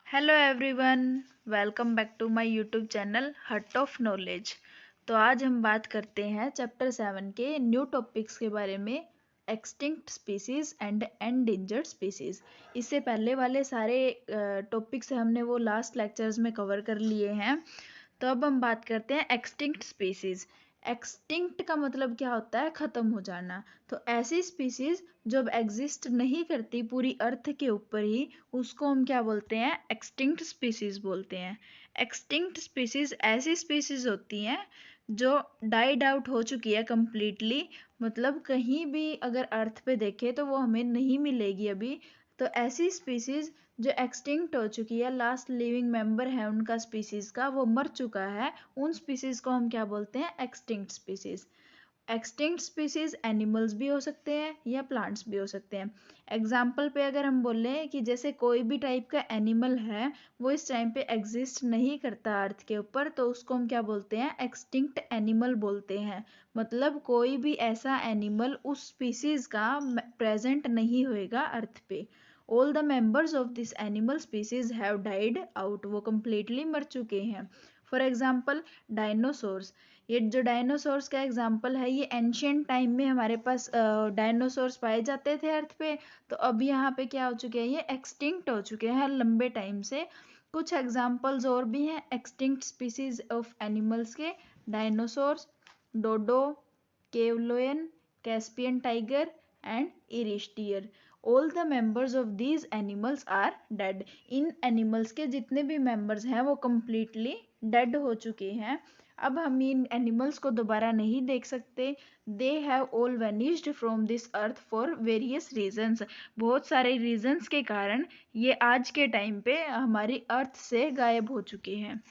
Hello everyone, welcome back to my YouTube channel Hut of Knowledge. तो आज हम बात करते हैं चैप्टर 7 के न्यू टॉपिक्स के बारे में, extinct species and endangered species. इससे पहले वाले सारे टॉपिक्स हमने वो लास्ट लेक्चर्स में कवर कर लिए हैं। तो अब हम बात करते हैं एक्सटिंक्ट स्पीसीज। एक्सटिंक्ट का मतलब क्या होता है? खत्म हो जाना। तो ऐसी स्पीसीज जो अब एग्जिस्ट नहीं करती पूरी अर्थ के ऊपर ही, उसको हम क्या बोलते हैं? एक्सटिंक्ट स्पीसीज बोलते हैं। एक्सटिंक्ट स्पीसीज ऐसी स्पीसीज होती हैं जो डाइड आउट हो चुकी है कंप्लीटली, मतलब कहीं भी अगर अर्थ पे देखे तो वो हमें नहीं मिलेगी अभी। तो ऐसी स्पीसीज जो एक्सटिंक्ट हो चुकी है, लास्ट लिविंग मेंबर है उनका स्पीसीज का, वो मर चुका है, उन स्पीसीज को हम क्या बोलते हैं? Extinct species. Extinct species animals भी हो सकते हैं या प्लांट्स भी हो सकते हैं। एग्जाम्पल पे अगर हम बोलें कि जैसे कोई भी टाइप का एनिमल है, वो इस टाइम पे एग्जिस्ट नहीं करता अर्थ के ऊपर, तो उसको हम क्या बोलते हैं? एक्सटिंक्ट एनिमल बोलते हैं। मतलब कोई भी ऐसा एनिमल उस स्पीसीज का प्रेजेंट नहीं होएगा अर्थ पे। All the members of this animal species have died out, वो कंप्लीटली मर चुके हैं। For example dinosaurs. ये जो डायनासोर्स का एग्जाम्पल है, ये एंशियंट टाइम में हमारे पास डायनासोर्स पाए जाते थे अर्थ पे। तो अब यहाँ पे क्या हो चुके हैं? ये एक्सटिंक्ट हो चुके हैं लंबे टाइम से। कुछ एग्जाम्पल्स और भी हैं एक्सटिंक्ट स्पीसीज ऑफ एनिमल्स के: dinosaurs, dodo, cave lion, Caspian tiger and Irish deer. All the members of these animals are dead. इन एनिमल्स के जितने भी मेंबर्स हैं वो कंप्लीटली डेड हो चुके हैं। अब हम इन एनिमल्स को दोबारा नहीं देख सकते। They have all vanished from this earth for various reasons. बहुत सारे रीजंस के कारण ये आज के टाइम पे हमारी अर्थ से गायब हो चुके हैं।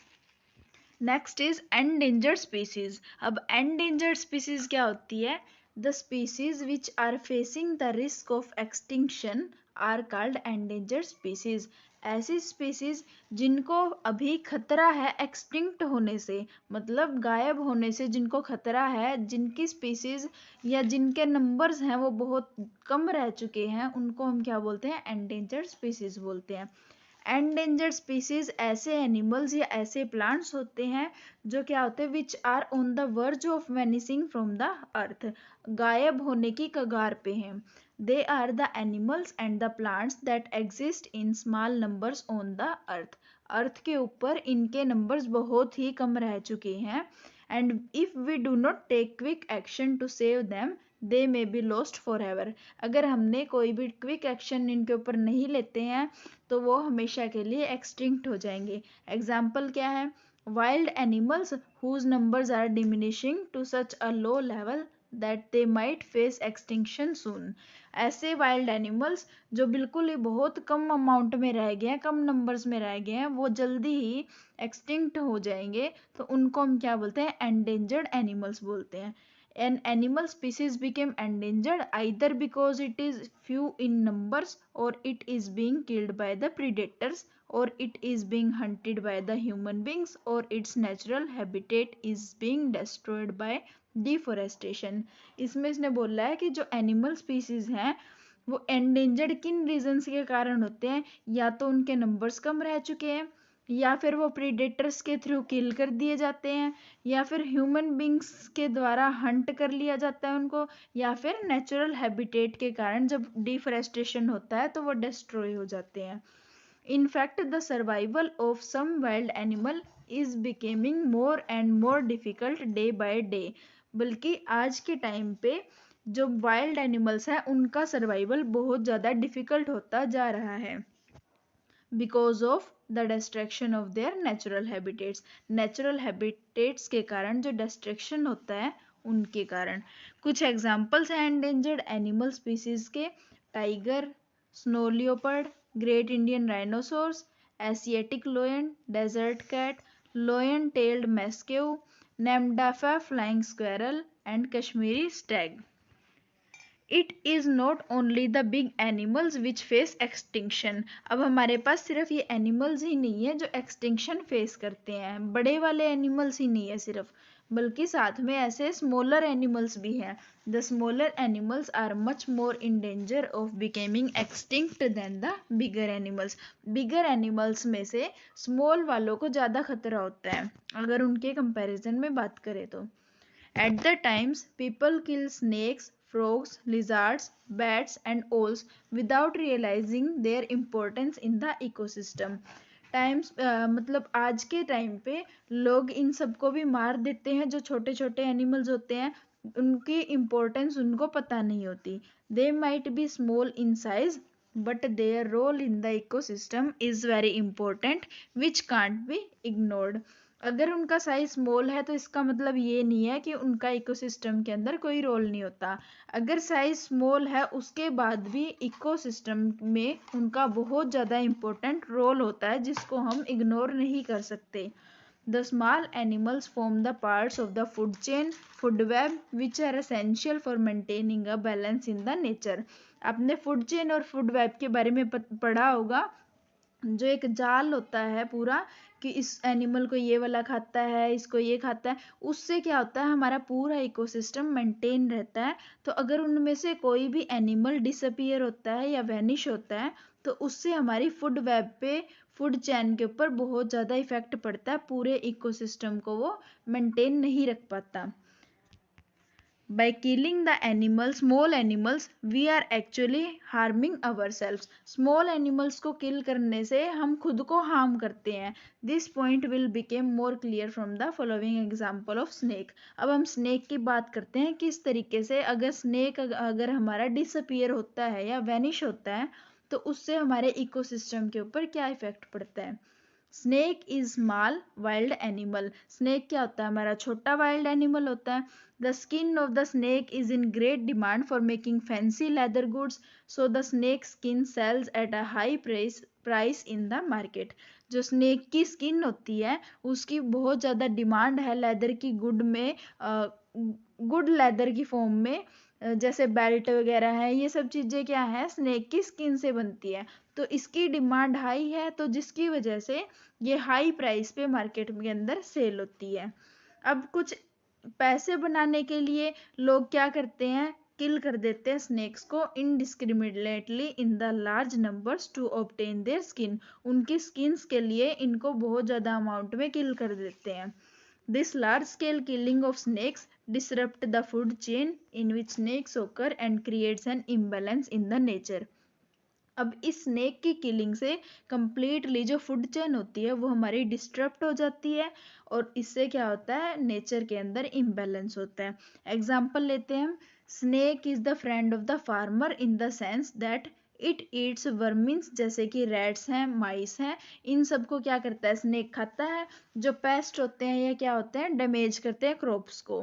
Next is endangered species. अब एंडेंजर्ड स्पीसीज क्या होती है? The species which are facing the risk of extinction are called endangered species. ऐसी स्पीसीज जिनको अभी खतरा है एक्सटिंक्ट होने से, मतलब गायब होने से जिनको खतरा है, जिनकी स्पीसीज या जिनके नंबर्स हैं वो बहुत कम रह चुके हैं, उनको हम क्या बोलते हैं? एंडेंजर्ड स्पीसीज बोलते हैं। एंडेंजर्ड स्पीसीज ऐसे एनिमल्स या ऐसे प्लांट्स होते हैं जो क्या होते हैं? Which are on the verge of vanishing from the earth, गायब होने की कगार पे हैं। They are the animals and the plants that exist in small numbers on the earth. Earth के ऊपर इनके नंबर्स बहुत ही कम रह चुके हैं। And if we do not take quick action to save them, they may be lost forever. अगर हमने कोई भी क्विक एक्शन इनके ऊपर नहीं लेते हैं तो वो हमेशा के लिए एक्सटिंक्ट हो जाएंगे। एग्जाम्पल क्या है? Wild animals whose numbers are diminishing to such a low level that they might face extinction soon. ऐसे वाइल्ड एनिमल्स जो बिल्कुल ही बहुत कम अमाउंट में रह गए हैं, कम नंबर्स में रह गए हैं, वो जल्दी ही एक्सटिंक्ट हो जाएंगे। तो उनको हम क्या बोलते हैं? एंडेंजर्ड एनिमल्स बोलते हैं। An animal species became endangered either because it is few in numbers, or it is being killed by the predators, or it is being hunted by the human beings, or its natural habitat is being destroyed by deforestation। इसमें इसने बोला है कि जो animal species हैं वो endangered किन reasons के कारण होते हैं? या तो उनके नंबर्स कम रह चुके हैं, या फिर वो प्रीडेटर्स के थ्रू किल कर दिए जाते हैं, या फिर ह्यूमन बींग्स के द्वारा हंट कर लिया जाता है उनको, या फिर नेचुरल हैबिटेट के कारण जब डिफोरेस्टेशन होता है तो वो डिस्ट्रॉय हो जाते हैं। In fact, the survival of some wild animal is becoming more and more difficult day by day। बल्कि आज के टाइम पे जो वाइल्ड एनिमल्स हैं उनका सर्वाइवल बहुत ज़्यादा डिफिकल्ट होता जा रहा है, because of the destruction of their natural habitats. Natural habitats के कारण जो डिस्ट्रक्शन होता है उनके कारण। कुछ एग्जाम्पल्स हैं एंडेंजर्ड एनिमल स्पीसीज के: tiger, snow leopard, great Indian rhinoceros, Asiatic lion, desert cat, lion tailed macaque, Namdapha flying squirrel and Kashmiri stag. It is not only the big animals which face extinction. अब हमारे पास सिर्फ ये animals ही नहीं है जो extinction face करते हैं, बड़े वाले एनिमल्स ही नहीं है सिर्फ, बल्कि साथ में ऐसे स्मॉलर एनिमल्स भी हैं। The smaller animals are much more in danger of becoming extinct than the bigger animals. Bigger animals में से स्मॉल वालों को ज़्यादा खतरा होता है अगर उनके कंपैरिजन में बात करें तो। At the times, people kill snakes, frogs, lizards, bats, and owls without realizing their importance in the ecosystem. Times मतलब आज के टाइम पे लोग इन सबको भी मार देते हैं, जो छोटे छोटे एनिमल्स होते हैं उनकी इम्पोर्टेंस उनको पता नहीं होती। They might be small in size but their role in the ecosystem is very important which can't be ignored. अगर उनका साइज स्मॉल है तो इसका मतलब ये नहीं है कि उनका इकोसिस्टम के अंदर कोई रोल नहीं होता। अगर साइज स्मॉल है उसके बाद भी इकोसिस्टम में उनका बहुत ज़्यादा इम्पोर्टेंट रोल होता है जिसको हम इग्नोर नहीं कर सकते। The small animals form the parts of the food chain, food web, which are essential for maintaining a balance in the nature. आपने फूड चेन और फूड वेब के बारे में पढ़ा होगा, जो एक जाल होता है पूरा कि इस एनिमल को ये वाला खाता है, इसको ये खाता है, उससे क्या होता है हमारा पूरा इकोसिस्टम मेंटेन रहता है। तो अगर उनमें से कोई भी एनिमल डिसअपियर होता है या वैनिश होता है तो उससे हमारी फूड वेब पे, फूड चैन के ऊपर बहुत ज़्यादा इफेक्ट पड़ता है, पूरे इकोसिस्टम को वो मेंटेन नहीं रख पाता। By killing the animals, small animals, we are actually harming ourselves. Small animals को kill करने से हम खुद को harm करते हैं। This point will become more clear from the following example of snake. अब हम snake की बात करते हैं किस तरीके से अगर snake अगर हमारा disappear होता है या vanish होता है तो उससे हमारे इकोसिस्टम के ऊपर क्या इफेक्ट पड़ता है। Snake is small wild animal. Snake क्या होता है हमारा छोटा वाइल्ड एनिमल होता है। The skin of the snake is in great demand for making fancy leather goods, so the snake skin cells at a high price in the market. जो snake की skin होती है उसकी बहुत ज़्यादा डिमांड है लेदर की गुड में, गुड लेदर की फॉर्म में, जैसे बेल्ट वगैरह है, ये सब चीज़ें क्या है स्नेक की स्किन से बनती है। तो इसकी डिमांड हाई है तो जिसकी वजह से ये हाई प्राइस पे मार्केट के अंदर सेल होती है। अब कुछ पैसे बनाने के लिए लोग क्या करते हैं, किल कर देते हैं स्नेक्स को indiscriminately in the large numbers to obtain their skin. उनकी स्किन्स के लिए इनको बहुत ज़्यादा अमाउंट में किल कर देते हैं। This large-scale killing of snakes disrupt the food chain in which snakes occur and creates an imbalance in the nature. अब इस स्नेक की किलिंग से कंप्लीटली जो फूड चेन होती है वो हमारी डिस्टर्ब हो जाती है और इससे क्या होता है नेचर के अंदर इम्बैलेंस होता है। एग्जाम्पल लेते हैं हम, snake is the friend of the farmer in the sense that it eats vermins, जैसे कि रैट्स हैं, माइस हैं, इन सबको क्या करता है स्नेक खाता है। जो पेस्ट होते हैं ये क्या होते हैं डैमेज करते हैं क्रॉप्स को।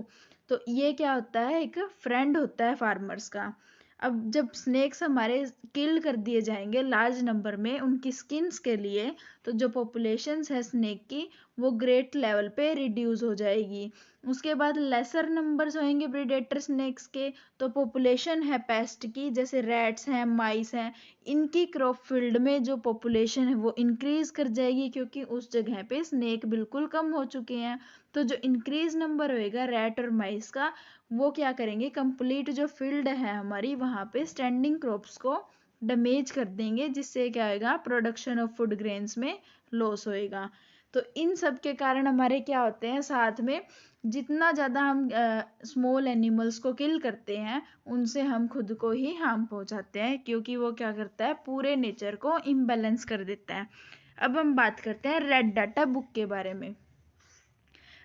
तो ये क्या होता है एक फ्रेंड होता है फार्मर्स का। अब जब स्नेक्स हमारे किल कर दिए जाएंगे लार्ज नंबर में उनकी स्किन्स के लिए, तो जो पॉपुलेशंस है स्नेक की वो ग्रेट लेवल पे रिड्यूस हो जाएगी। उसके बाद लेसर नंबर्स होंगे प्रीडेटर स्नेक्स के, तो पॉपुलेशन है पेस्ट की जैसे रैट्स हैं, माइस हैं, इनकी क्रॉप फील्ड में जो पॉपुलेशन है वो इंक्रीज कर जाएगी क्योंकि उस जगह पे स्नेक बिल्कुल कम हो चुके हैं। तो जो इंक्रीज नंबर होएगा रैट और माइस का वो क्या करेंगे कंप्लीट जो फील्ड है हमारी वहाँ पे स्टैंडिंग क्रॉप्स को डैमेज कर देंगे, जिससे क्या होगा प्रोडक्शन ऑफ फूड ग्रेन्स में लॉस होएगा। तो इन सब के कारण हमारे क्या होते हैं साथ में जितना ज़्यादा हम स्मॉल एनिमल्स को किल करते हैं उनसे हम खुद को ही हार्म पहुंचाते हैं क्योंकि वो क्या करता है पूरे नेचर को इम्बैलेंस कर देता है। अब हम बात करते हैं रेड डाटा बुक के बारे में।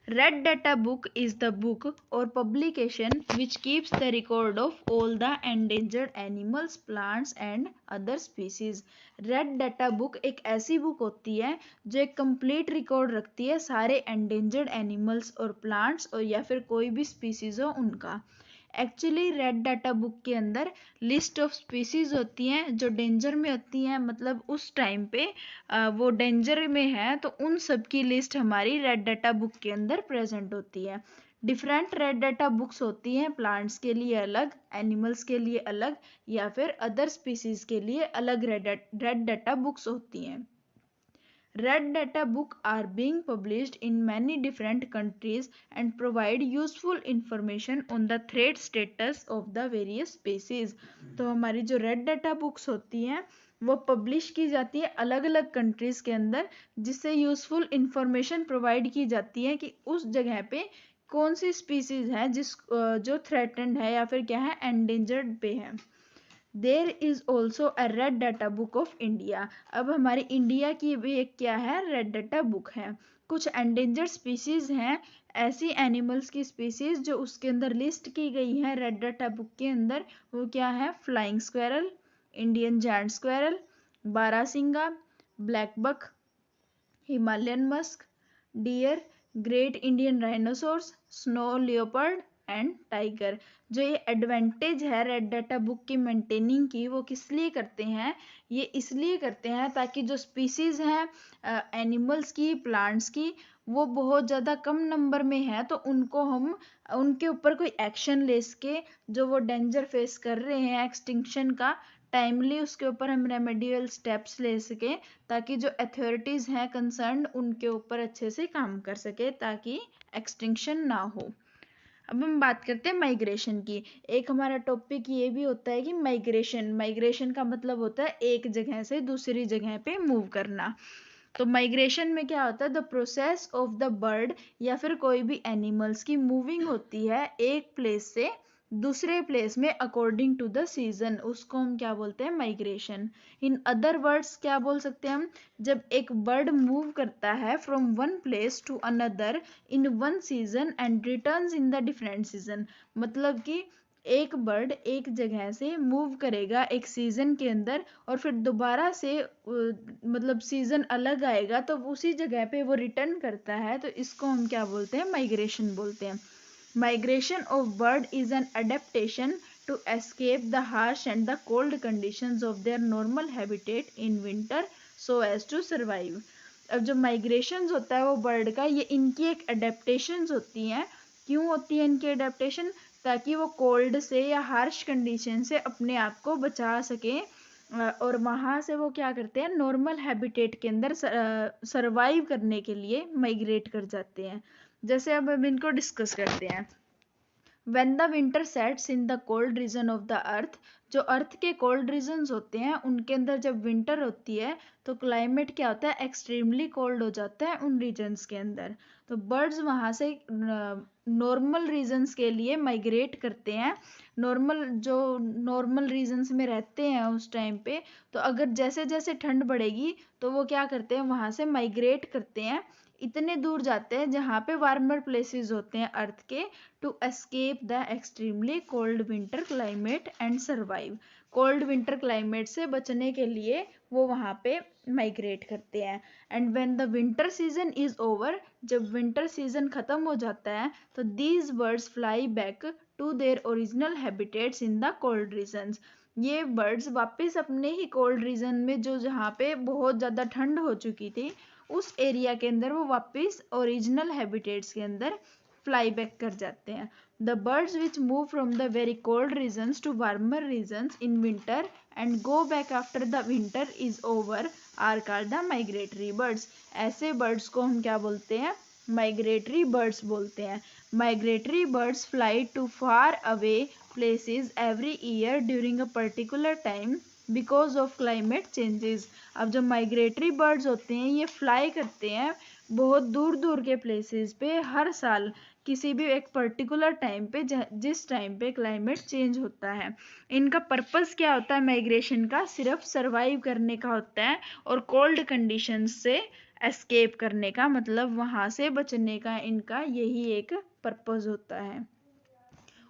Red Data Book is the book or publication which keeps the record of all the endangered animals, plants and other species. Red Data Book एक ऐसी बुक होती है जो एक कंप्लीट रिकॉर्ड रखती है सारे endangered animals और plants और या फिर कोई भी species हो उनका। एक्चुअली रेड डाटा बुक के अंदर लिस्ट ऑफ स्पीसीज होती हैं जो डेंजर में होती हैं, मतलब उस टाइम पे वो डेंजर में है तो उन सब की लिस्ट हमारी रेड डाटा बुक के अंदर प्रेजेंट होती है। डिफरेंट रेड डाटा बुक्स होती हैं, प्लांट्स के लिए अलग, एनिमल्स के लिए अलग या फिर अदर स्पीसीज के लिए अलग रेड डाटा बुक्स होती हैं। Red data book are being published in many different countries and provide useful information on the threat status of the various species. तो हमारी जो रेड डाटा बुक्स होती हैं वो पब्लिश की जाती है अलग अलग कंट्रीज के अंदर, जिससे यूजफुल इंफॉर्मेशन प्रोवाइड की जाती है कि उस जगह पे कौन सी स्पीसीज है जो थ्रेटेंड है या फिर क्या है, एंडेंजर्ड पे है। There is also a red data book of India. अब हमारी इंडिया की भी एक क्या है, रेड डाटा बुक है। कुछ एंडेंजर्ड स्पीसीज हैं, ऐसी एनिमल्स की स्पीसीज जो उसके अंदर लिस्ट की गई हैं रेड डाटा बुक के अंदर। वो क्या है, flying squirrel, Indian giant squirrel, barasingha, black buck, Himalayan musk, deer, great Indian rhinoceros, snow leopard and tiger. जो ये एडवांटेज है रेड डाटा बुक की मेंटेनिंग की, वो किस लिए करते हैं, ये इसलिए करते हैं ताकि जो स्पीसीज हैं एनिमल्स की, प्लांट्स की, वो बहुत ज़्यादा कम नंबर में है, तो उनको हम उनके ऊपर कोई एक्शन ले सके, जो वो डेंजर फेस कर रहे हैं एक्सटिंक्शन का, टाइमली उसके ऊपर हम रेमेडियल स्टेप्स ले सके, ताकि जो अथॉरिटीज हैं कंसर्न उनके ऊपर अच्छे से काम कर सके ताकि एक्सटिंक्शन ना हो। अब हम बात करते हैं माइग्रेशन की। एक हमारा टॉपिक ये भी होता है कि माइग्रेशन का मतलब होता है एक जगह से दूसरी जगह पे मूव करना। तो माइग्रेशन में क्या होता है, the process of the bird या फिर कोई भी एनिमल्स की मूविंग होती है एक प्लेस से दूसरे प्लेस में अकॉर्डिंग टू द सीजन, उसको हम क्या बोलते हैं, माइग्रेशन। इन अदर वर्ड्स क्या बोल सकते हैं हम, जब एक बर्ड मूव करता है from one place to another in one season and returns in the different season, मतलब कि एक बर्ड एक जगह से मूव करेगा एक सीजन के अंदर और फिर दोबारा से मतलब सीजन अलग आएगा तो उसी जगह पे वो रिटर्न करता है, तो इसको हम क्या बोलते हैं, माइग्रेशन बोलते हैं। Migration of bird is an adaptation to escape the harsh and the cold conditions of their normal habitat in winter so as to survive। अब जो migrations होता है वो bird का, ये इनकी एक adaptations होती हैं। क्यों होती है इनकी adaptation? ताकि वो cold से या harsh condition से अपने आप को बचा सके और वहाँ से वो क्या करते हैं, नॉर्मल हैबिटेट के अंदर सरवाइव करने के लिए माइग्रेट कर जाते हैं। जैसे अब हम इनको डिस्कस करते हैं। When the winter sets in the cold region of the earth, जो अर्थ के कोल्ड रीजन्स होते हैं उनके अंदर जब विंटर होती है तो क्लाइमेट क्या होता है, एक्सट्रीमली कोल्ड हो जाता है उन रीजन्स के अंदर। तो बर्ड्स वहाँ से नॉर्मल रीजन्स के लिए माइग्रेट करते हैं, नॉर्मल रीजन्स में रहते हैं उस टाइम पे। तो अगर जैसे जैसे ठंड बढ़ेगी तो वो क्या करते हैं, वहाँ से माइग्रेट करते हैं, इतने दूर जाते हैं जहाँ पे वार्मर प्लेसेस होते हैं अर्थ के, to escape the extremely cold winter climate and survive. Cold winter climate से बचने के लिए वो वहाँ पे माइग्रेट करते हैं। And when the winter season is over, जब विंटर सीजन खत्म हो जाता है तो these birds fly back to their original habitats in the cold regions. ये बर्ड्स वापस अपने ही कोल्ड रीजन में, जो जहाँ पे बहुत ज़्यादा ठंड हो चुकी थी उस एरिया के अंदर, वो वापस ओरिजिनल हैबिटेट्स के अंदर फ्लाई बैक कर जाते हैं। The birds which move from the very cold regions to warmer regions in winter and go back after the winter is over are called the migratory birds. ऐसे birds को हम क्या बोलते हैं, माइग्रेटरी बर्ड्स बोलते हैं। Migratory birds fly to far away places every year during a particular time because of climate changes. अब जो माइग्रेटरी बर्ड्स होते हैं ये फ्लाई करते हैं बहुत दूर दूर के प्लेसेस पे हर साल, किसी भी एक पर्टिकुलर टाइम पे, जिस टाइम पे क्लाइमेट चेंज होता है। इनका पर्पस क्या होता है माइग्रेशन का, सिर्फ सरवाइव करने का होता है और कोल्ड कंडीशंस से एस्केप करने का, मतलब वहाँ से बचने का इनका यही एक पर्पस होता है।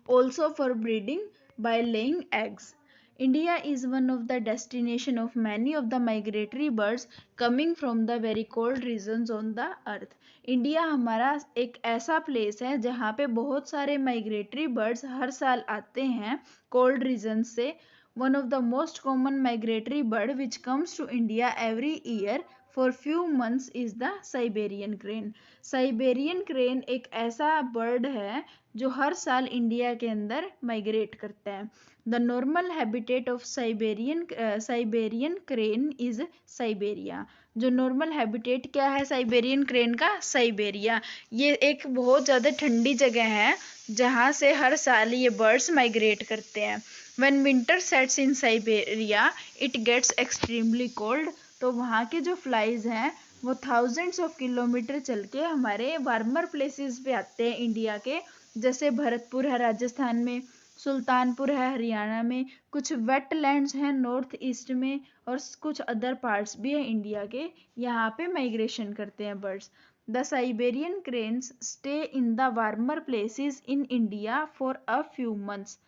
Also for breeding by laying eggs. India is one of the destination of many of the migratory birds coming from the very cold regions on the earth। India हमारा एक ऐसा प्लेस है जहाँ पे बहुत सारे माइग्रेटरी बर्ड्स हर साल आते हैं कोल्ड रीजन से। One of the most common migratory bird which comes to India every year for few months is the Siberian crane। Siberian crane एक ऐसा बर्ड है जो हर साल इंडिया के अंदर माइग्रेट करते हैं। The normal habitat of Siberian crane is Siberia. जो नॉर्मल हैबिटेट क्या है साइबेरियन क्रेन का? साइबेरिया। ये एक बहुत ज़्यादा ठंडी जगह है जहाँ से हर साल ये बर्ड्स माइग्रेट करते हैं। When winter sets in Siberia, it gets extremely cold। तो वहाँ के जो फ्लाइज हैं वो थाउजेंड्स ऑफ किलोमीटर चल के हमारे वार्मर प्लेसेस पे आते हैं इंडिया के, जैसे भरतपुर है राजस्थान में, सुल्तानपुर है हरियाणा में, कुछ वेटलैंड्स हैं नॉर्थ ईस्ट में, और कुछ अदर पार्ट्स भी हैं इंडिया के, यहाँ पे माइग्रेशन करते हैं birds. The Siberian cranes stay in the warmer places in India for a few months.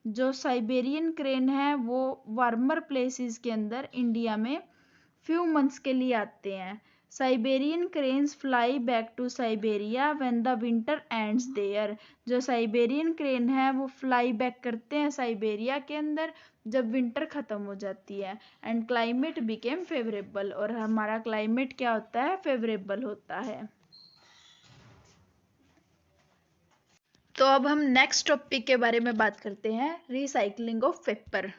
जो साइबेरियन क्रेन है वो वार्मर प्लेसेस के अंदर इंडिया में फ्यू मंथ्स के लिए आते हैं। Siberian cranes fly back to Siberia when the winter ends there. जो साइबेरियन क्रेन है वो फ्लाई बैक करते हैं साइबेरिया के अंदर जब विंटर ख़त्म हो जाती है। एंड क्लाइमेट बिकेम फेवरेबल, और हमारा क्लाइमेट क्या होता है? फेवरेबल होता है। तो अब हम नेक्स्ट टॉपिक के बारे में बात करते हैं, recycling of paper.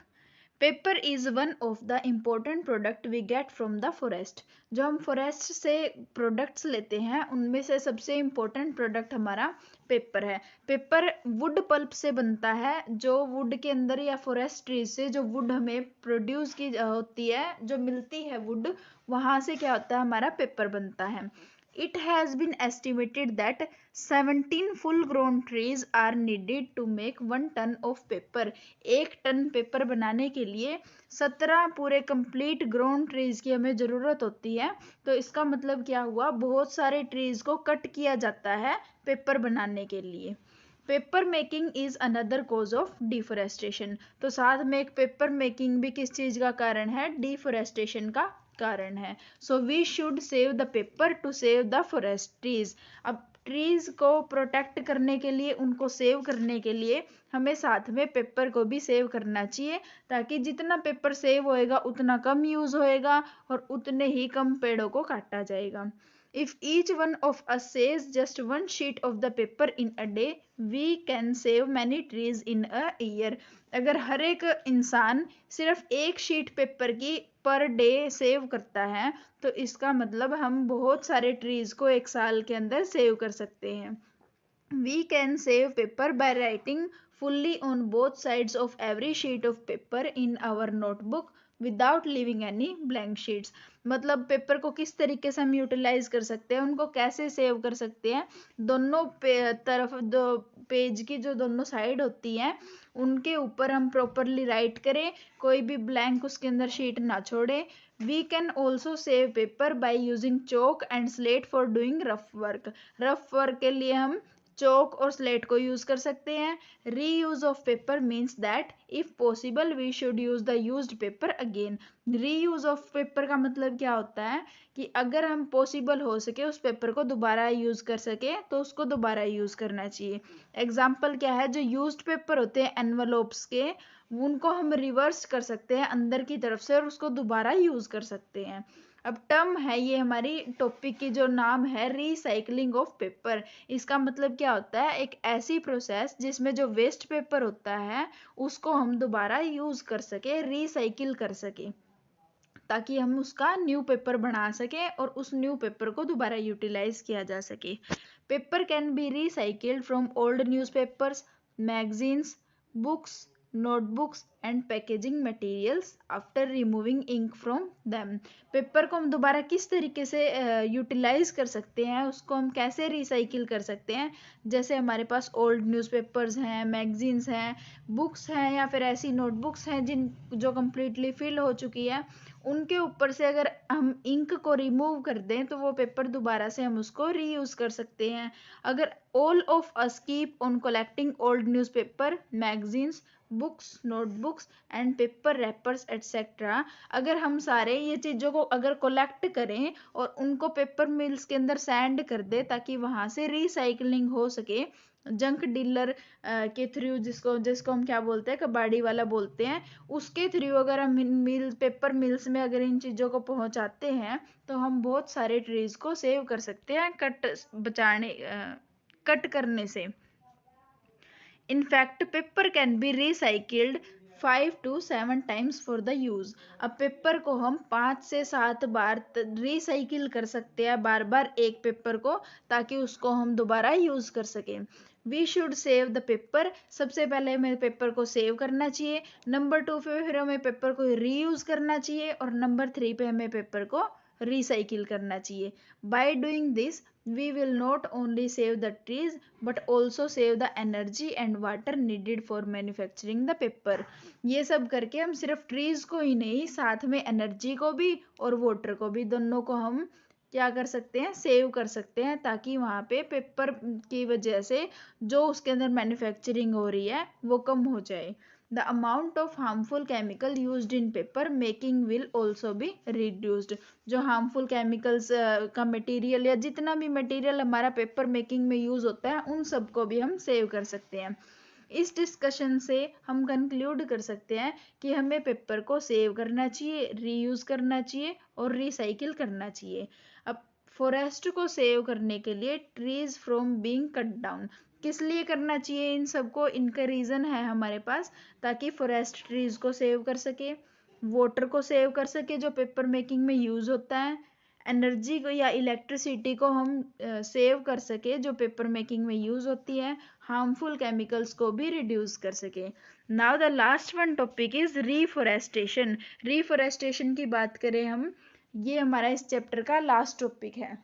Paper is one of the important product we get from the forest. जो हम फॉरेस्ट से प्रोडक्ट्स लेते हैं उनमें से सबसे इम्पोर्टेंट प्रोडक्ट हमारा पेपर है। पेपर वुड पल्प से बनता है, जो वुड के अंदर या फॉरेस्ट ट्रीज से जो वुड हमें प्रोड्यूस की होती है, जो मिलती है वुड, वहाँ से क्या होता है? हमारा पेपर बनता है। It has been estimated that 17 full-grown trees are needed to make 1 ton of paper। 1 ton paper बनाने के लिए 17 पूरे कंप्लीट ग्रोन ट्रीज की हमें ज़रूरत होती है। तो इसका मतलब क्या हुआ? बहुत सारे ट्रीज को कट किया जाता है पेपर बनाने के लिए। Paper making is another cause of deforestation. तो साथ में एक पेपर मेकिंग भी किस चीज़ का कारण है? डिफोरेस्टेशन का कारण है। So we should save the paper to save the forest trees. अब ट्रीज को प्रोटेक्ट करने के लिए, उनको सेव करने के लिए हमें साथ में पेपर को भी सेव करना चाहिए, ताकि जितना पेपर सेव होएगा उतना कम यूज होएगा और उतने ही कम पेड़ों को काटा जाएगा। If each one of us saves just 1 sheet of the paper in a day, we can save many trees in a year। अगर हर एक इंसान सिर्फ 1 शीट पेपर की पर डे सेव करता है तो इसका मतलब हम बहुत सारे ट्रीज को 1 साल के अंदर सेव कर सकते हैं। We can save paper by writing fully on both sides of every sheet of paper in our notebook without leaving any blank sheets। मतलब पेपर को किस तरीके से हम यूटिलाइज कर सकते हैं, उनको कैसे सेव कर सकते हैं? दोनों तरफ दो पेज की जो दोनों साइड होती हैं उनके ऊपर हम प्रॉपरली राइट करें, कोई भी ब्लैंक उसके अंदर शीट ना छोड़े। We can also save paper by using chalk and slate for doing rough work. Rough work के लिए हम चौक और स्लेट को यूज कर सकते हैं। Reuse of paper means that if possible we should use the used paper again. Reuse of paper का मतलब क्या होता है कि अगर हम पॉसिबल हो सके उस पेपर को दोबारा यूज कर सके तो उसको दोबारा यूज करना चाहिए। एग्जाम्पल क्या है? जो यूज्ड पेपर होते हैं एनवलप्स के, उनको हम रिवर्स कर सकते हैं अंदर की तरफ से और उसको दोबारा यूज कर सकते हैं। अब टर्म है ये हमारी टॉपिक की जो नाम है रिसाइकलिंग ऑफ पेपर। इसका मतलब क्या होता है? एक ऐसी प्रोसेस जिसमें जो वेस्ट पेपर होता है उसको हम दोबारा यूज कर सके, रिसाइकिल कर सके, ताकि हम उसका न्यू पेपर बना सके और उस न्यू पेपर को दोबारा यूटिलाइज किया जा सके। Paper can be recycled from old newspapers, magazines, books, notebooks and packaging materials after removing ink from them. Paper को हम दोबारा किस तरीके से यूटिलाइज कर सकते हैं, उसको हम कैसे रिसाइकिल कर सकते हैं? जैसे हमारे पास ओल्ड न्यूज़पेपर्स हैं, मैगजीन्स हैं, बुक्स हैं, या फिर ऐसी नोटबुक्स हैं जो कम्प्लीटली फिल हो चुकी है, उनके ऊपर से अगर हम इंक को रिमूव कर दें तो वो पेपर दोबारा से हम उसको रीयूज कर सकते हैं। अगर all of us keep on collecting old newspaper, magazines, books, notebooks and paper rappers etcetera, अगर हम सारे ये चीज़ों को अगर कलेक्ट करें और उनको पेपर मिल्स के अंदर सैंड कर दे ताकि वहाँ से रिसाइकलिंग हो सके, जंक डीलर के थ्रू, जिसको हम क्या बोलते हैं, कबाड़ी वाला बोलते हैं, उसके थ्रू अगर हम पेपर मिल्स में अगर इन चीज़ों को पहुंचाते हैं तो हम बहुत सारे ट्रीज को सेव कर सकते हैं कट करने से। In fact, paper can be recycled 5 to 7 times for the use. अब पेपर को हम 5 से 7 बार रिसाइकिल कर सकते हैं, बार बार एक पेपर को, ताकि उसको हम दोबारा यूज कर सकें. We should save the paper. सबसे पहले हमें पेपर को सेव करना चाहिए. नंबर 2 पे फिर हमें पेपर को रीयूज करना चाहिए. और नंबर 3 पे हमें पेपर को रिसाइकिल करना चाहिए. By doing this we will not only save the trees but also save the energy and water needed for manufacturing the paper. ये सब करके हम सिर्फ ट्रीज को ही नहीं, साथ में एनर्जी को भी और वाटर को भी, दोनों को हम क्या कर सकते हैं, सेव कर सकते हैं, ताकि वहाँ पे पेपर की वजह से जो उसके अंदर मैन्युफैक्चरिंग हो रही है वो कम हो जाए. The amount of harmful chemical used in paper making will also be reduced. जो harmful chemicals का मटेरियल या जितना भी मटेरियल हमारा पेपर मेकिंग में यूज होता है, उन सबको भी हम सेव कर सकते हैं. इस डिस्कशन से हम कंक्लूड कर सकते हैं कि हमें पेपर को सेव करना चाहिए, रीयूज करना चाहिए और रिसाइकिल करना चाहिए. अब फॉरेस्ट को सेव करने के लिए trees from being cut down, किस लिए करना चाहिए इन सबको, इनका रीजन है हमारे पास, ताकि फॉरेस्ट ट्रीज को सेव कर सके, वाटर को सेव कर सके जो पेपर मेकिंग में यूज होता है, एनर्जी को या इलेक्ट्रिसिटी को हम सेव कर सके जो पेपर मेकिंग में यूज होती है, हार्मफुल केमिकल्स को भी रिड्यूस कर सके. Now the last one topic is reforestation. Reforestation की बात करें हम, ये हमारा इस चैप्टर का लास्ट टॉपिक है.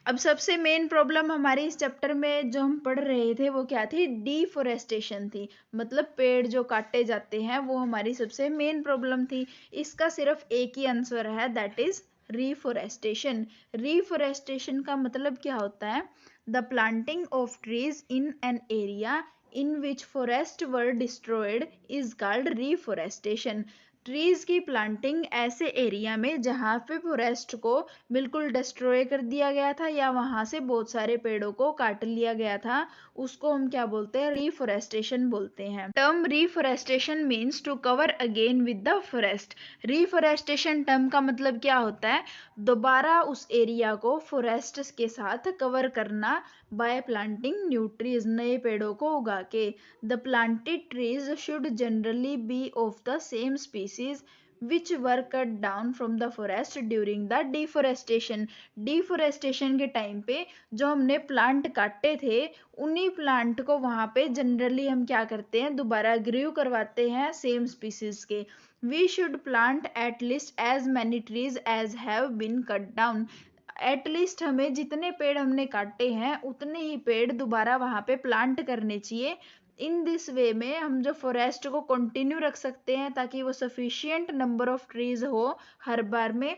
अब सबसे मेन प्रॉब्लम हमारी इस चैप्टर में जो हम पढ़ रहे थे वो क्या थी, डिफॉरेस्टेशन थी. मतलब पेड़ जो काटे जाते हैं वो हमारी सबसे मेन प्रॉब्लम थी. इसका सिर्फ एक ही आंसर है, दैट इज रीफॉरेस्टेशन. रीफॉरेस्टेशन का मतलब क्या होता है, the planting of trees in an area in which forest were destroyed is called reforestation. Trees की प्लांटिंग ऐसे एरिया में जहाँ पे फॉरेस्ट को बिल्कुल डिस्ट्रॉय कर दिया गया था या वहां से बहुत सारे पेड़ों को काट लिया गया था, उसको हम क्या बोलते हैं, रीफॉरेस्टेशन बोलते हैं. Term reforestation means to cover again with the forest. Reforestation term का मतलब क्या होता है, दोबारा उस एरिया को फॉरेस्ट के साथ कवर करना बाय प्लांटिंग न्यू ट्रीज, नए पेड़ों को उगा के. The planted trees should generally be of the same species which were cut down from the forest during the deforestation. Deforestation के टाइम पे जो हमने प्लांट काटे थे, उन्हीं प्लांट को वहां पे जनरली हम क्या करते हैं, दोबारा ग्रीव करवाते हैं सेम स्पीसीज के. We should plant at least as many trees as have been cut down. At least हमें जितने पेड़ हमने काटे हैं उतने ही पेड़ दोबारा वहां पे प्लांट करने चाहिए. इन दिस वे में हम जो फॉरेस्ट को कंटिन्यू रख सकते हैं ताकि वो सफिशिएंट नंबर ऑफ ट्रीज हो हर बार में.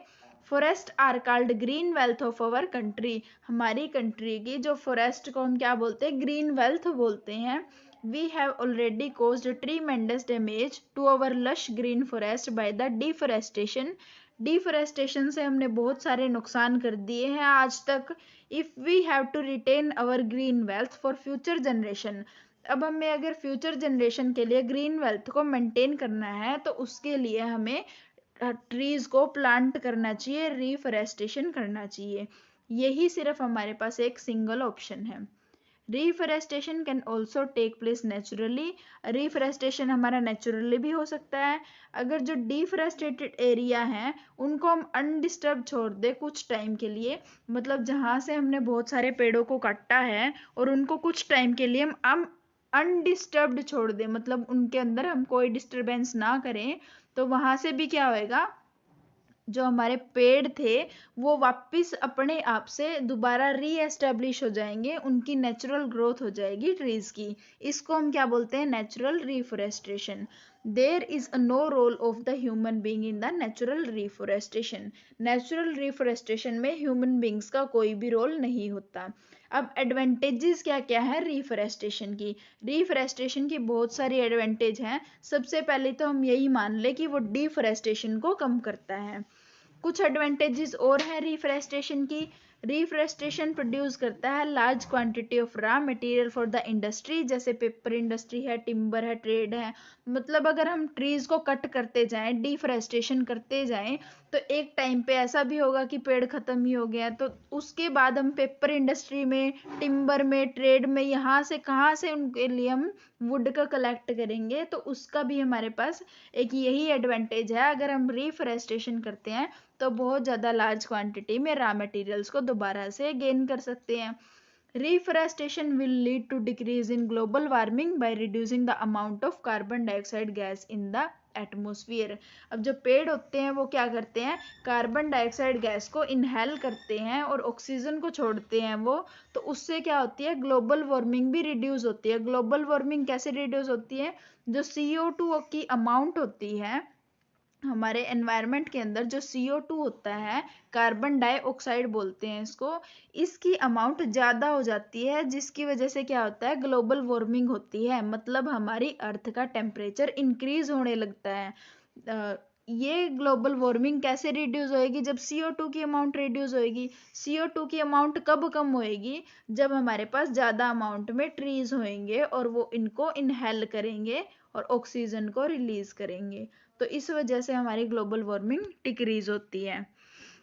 Forest are called green wealth of our country. हमारी कंट्री की जो फॉरेस्ट को हम क्या बोलते हैं, ग्रीन वेल्थ बोलते हैं. We have already caused tremendous damage to our lush green forest by the deforestation. Deforestation से हमने बहुत सारे नुकसान कर दिए हैं आज तक. If we have to retain our green wealth for future generation. अब हमें अगर फ्यूचर जनरेशन के लिए ग्रीन वेल्थ को मेंटेन करना है तो उसके लिए हमें ट्रीज को प्लांट करना चाहिए, रीफॉरेस्टेशन करना चाहिए. यही सिर्फ हमारे पास एक सिंगल ऑप्शन है. Reforestation can also take place naturally. Reforestation हमारा नेचुरली भी हो सकता है. अगर जो डिफॉरेस्टेटेड एरिया हैं उनको हम अनडिस्टर्ब छोड़ दे कुछ टाइम के लिए, मतलब जहाँ से हमने बहुत सारे पेड़ों को काटा है और उनको कुछ टाइम के लिए हम अनडिस्टर्ब्ड छोड़ दें, मतलब उनके अंदर हम कोई डिस्टर्बेंस ना करें, तो वहां से भी क्या होएगा, जो हमारे पेड़ थे वो वापस अपने आप से दोबारा रीएस्टेब्लिश हो जाएंगे, उनकी नेचुरल ग्रोथ हो जाएगी ट्रीज की. इसको हम क्या बोलते हैं, natural reforestation. There is no role of the human being in the natural reforestation. Natural reforestation में ह्यूमन बींग्स का कोई भी रोल नहीं होता. अब एडवांटेजेस क्या क्या है रिफॉरेस्टेशन की. रिफॉरेस्टेशन की बहुत सारी एडवांटेज हैं. सबसे पहले तो हम यही मान ले कि वो डिफॉरेस्टेशन को कम करता है. कुछ एडवांटेजेस और हैं रिफॉरेस्टेशन की. रिफॉरेस्टेशन प्रोड्यूस करता है large quantity of raw material for the industry, जैसे पेपर इंडस्ट्री है, टिम्बर है, ट्रेड है। मतलब अगर हम ट्रीज को कट करते जाएं, डिफॉरेस्टेशन करते जाएं, तो एक टाइम पे ऐसा भी होगा कि पेड़ खत्म ही हो गया, तो उसके बाद हम पेपर इंडस्ट्री में, टिम्बर में, ट्रेड में, यहाँ से कहाँ से उनके लिए हम वुड का कलेक्ट करेंगे। तो उसका भी हमारे पास एक यही एडवांटेज है, अगर हम रिफॉरेस्टेशन करते हैं तो बहुत ज़्यादा लार्ज क्वांटिटी में रॉ मटेरियल्स को दोबारा से गेन कर सकते हैं। Reforestation will lead to decrease in global warming by reducing the amount of carbon dioxide gas in the atmosphere. अब जो पेड़ होते हैं वो क्या करते हैं, कार्बन डाइऑक्साइड गैस को इनहेल करते हैं और ऑक्सीजन को छोड़ते हैं वो, तो उससे क्या होती है, ग्लोबल वार्मिंग भी रिड्यूस होती है। ग्लोबल वार्मिंग कैसे रिड्यूस होती है, जो CO2 की अमाउंट होती है हमारे एनवायरनमेंट के अंदर, जो CO2 होता है, कार्बन डाइऑक्साइड बोलते हैं इसको, इसकी अमाउंट ज़्यादा हो जाती है, जिसकी वजह से क्या होता है, ग्लोबल वार्मिंग होती है। मतलब हमारी अर्थ का टेम्परेचर इंक्रीज होने लगता है। ये ग्लोबल वार्मिंग कैसे रिड्यूस होएगी, जब CO2 की अमाउंट रिड्यूस होएगी। CO2 की अमाउंट कब कम होएगी, जब हमारे पास ज़्यादा अमाउंट में ट्रीज होंगे और वो इनको इनहेल करेंगे और ऑक्सीजन को रिलीज करेंगे, तो इस वजह से हमारी ग्लोबल वार्मिंग डिक्रीज होती है।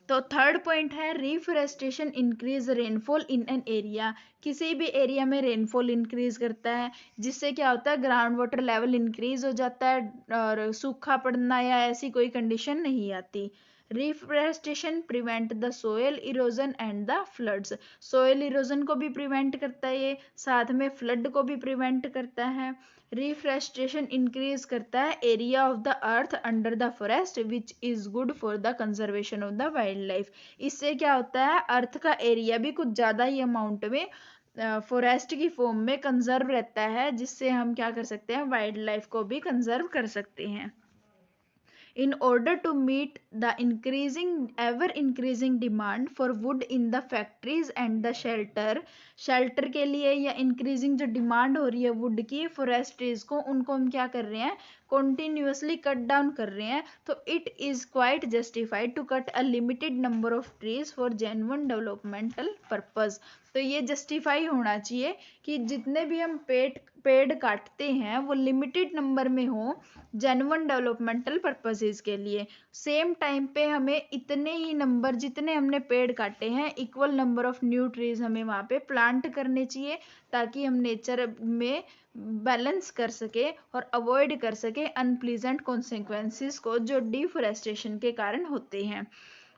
तो थर्ड पॉइंट है reforestation increase rainfall in an area. किसी भी एरिया में रेनफॉल इंक्रीज करता है, जिससे क्या होता है, ग्राउंड वाटर लेवल इंक्रीज हो जाता है और सूखा पड़ना या ऐसी कोई कंडीशन नहीं आती। Reforestation prevent the soil erosion and the floods. Soil erosion को भी प्रिवेंट करता है ये, साथ में फ्लड को भी प्रिवेंट करता है। रिफॉरेस्टेशन इंक्रीज करता है area of the earth under the forest which is good for the conservation of the wild life. इससे क्या होता है, अर्थ का एरिया भी कुछ ज़्यादा ही अमाउंट में फॉरेस्ट की फॉर्म में कंजर्व रहता है, जिससे हम क्या कर सकते हैं, वाइल्ड लाइफ को भी कंजर्व कर सकते हैं। In order to meet the ever increasing demand for wood in the factories and the shelter के लिए या increasing जो demand हो रही है wood की forest trees को, उनको हम क्या कर रहे हैं, continuously cut down कर रहे हैं। तो it is quite justified to cut a limited number of trees for genuine developmental purpose। तो ये जस्टिफाई होना चाहिए कि जितने भी हम पेड़ काटते हैं वो लिमिटेड नंबर में हो, जेन्युइन डेवलपमेंटल पर्पसेस के लिए। सेम टाइम पे हमें इतने ही नंबर, जितने हमने पेड़ काटे हैं, equal number of new trees हमें वहाँ पे प्लांट करने चाहिए, ताकि हम नेचर में बैलेंस कर सके और अवॉइड कर सके अनप्लीजेंट कॉन्सिक्वेंसेस को जो डिफॉरेस्टेशन के कारण होते हैं।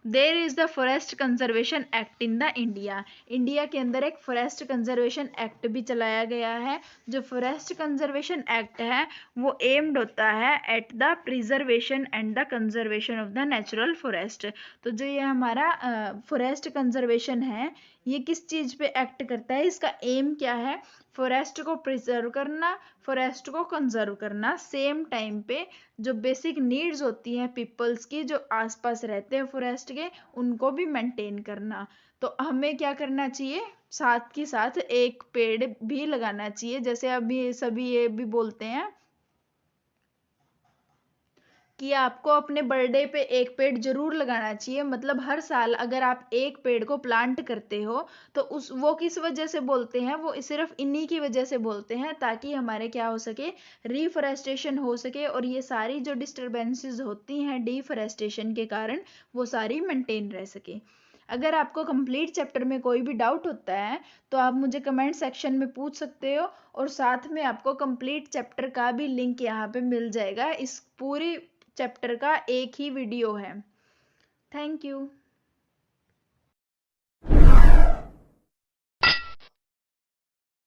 There is the forest conservation act in the India के अंदर एक फॉरेस्ट कंजर्वेशन एक्ट भी चलाया गया है। जो फॉरेस्ट कंजर्वेशन एक्ट है वो एम्ड होता है at the preservation and the conservation of the natural forest. तो जो ये हमारा फॉरेस्ट कंजर्वेशन है, ये किस चीज़ पे एक्ट करता है, इसका एम क्या है, फॉरेस्ट को प्रिजर्व करना, फॉरेस्ट को कंजर्व करना, सेम टाइम पे जो बेसिक नीड्स होती हैं पीपल्स की जो आसपास रहते हैं फॉरेस्ट के, उनको भी मेंटेन करना। तो हमें क्या करना चाहिए, साथ के साथ एक पेड़ भी लगाना चाहिए। जैसे अभी सभी ये भी बोलते हैं कि आपको अपने बर्थडे पे एक पेड़ जरूर लगाना चाहिए। मतलब हर साल अगर आप एक पेड़ को प्लांट करते हो तो वो किस वजह से बोलते हैं, वो सिर्फ इन्हीं की वजह से बोलते हैं, ताकि हमारे क्या हो सके, रिफॉरेस्टेशन हो सके और ये सारी जो डिस्टर्बेंसेस होती हैं डिफॉरेस्टेशन के कारण, वो सारी मेंटेन रह सके। अगर आपको कंप्लीट चैप्टर में कोई भी डाउट होता है तो आप मुझे कमेंट सेक्शन में पूछ सकते हो, और साथ में आपको कंप्लीट चैप्टर का भी लिंक यहाँ पे मिल जाएगा। इस पूरी चैप्टर का एक ही वीडियो है। Thank you.